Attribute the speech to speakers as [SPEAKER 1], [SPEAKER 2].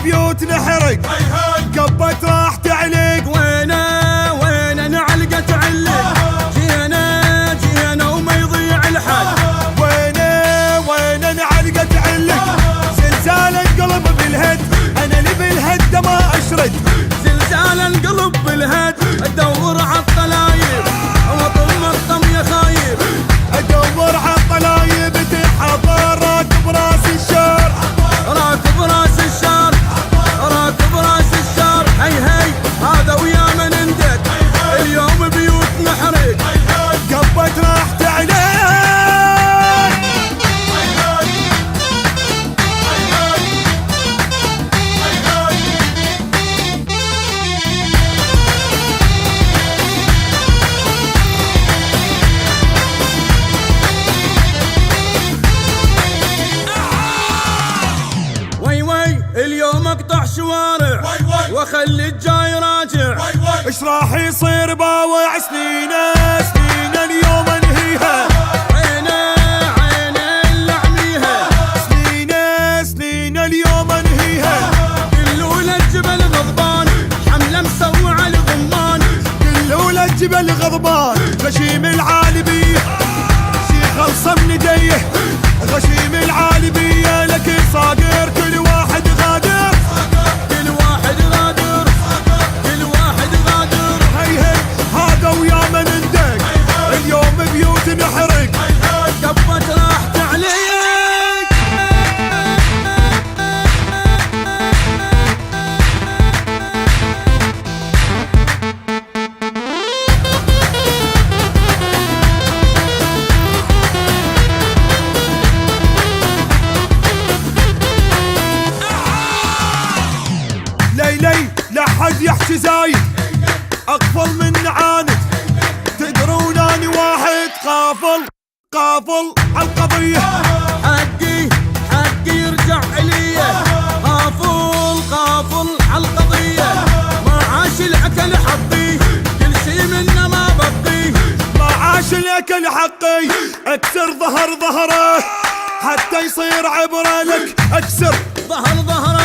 [SPEAKER 1] بيوت نحرق قبت راح تعلق.
[SPEAKER 2] وينه نعلقة تعلق، جينا وما يضيع الحد.
[SPEAKER 1] وينه نعلقة تعلق، زلزال القلب بالهد، انا اللي بالهد ما اشرد.
[SPEAKER 2] زلزال القلب بالهد، ادور عالطلايب واطم الطم يا خايب.
[SPEAKER 1] ادور عالطلايب تحضر راكب راس الشار،
[SPEAKER 2] راكب راس الشار، راكب راس الشار. هي هذا ويا من ندق، اليوم بيوت نحرق
[SPEAKER 1] قبت راح تعلق.
[SPEAKER 2] اليوم اقطع شوارع واخلي الجاي راجع.
[SPEAKER 1] ايش راح يصير باوع سنين اليوم انهيها.
[SPEAKER 2] عينه اللي اعميها،
[SPEAKER 1] سنين اليوم انهيها.
[SPEAKER 2] قلوا للجبل غضبان، حمله مسوعه الغمان.
[SPEAKER 1] قلوا للجبل غضبان، غشيم العالبيه شي خلصه من يديه. غشيم العالبيه لك صاقر، كل واحد غادر،
[SPEAKER 2] كل واحد غادر، كل واحد غادر.
[SPEAKER 1] هي هذا ويا من ندق، اليوم بيوت نحرق
[SPEAKER 2] قبت راح تعلق.
[SPEAKER 1] ليلي لا حد يحكي زايد، اقفل من عاند. تدرون اني واحد قافل عالقضيه.
[SPEAKER 2] حقي يرجع الي، قافل عالقضيه. ما عاش الاكل حقي، كل شي منه ما بقي.
[SPEAKER 1] ما عاش الاكل حقي، اكسر ظهره حتى يصير عبره لك. اكسر
[SPEAKER 2] ظهره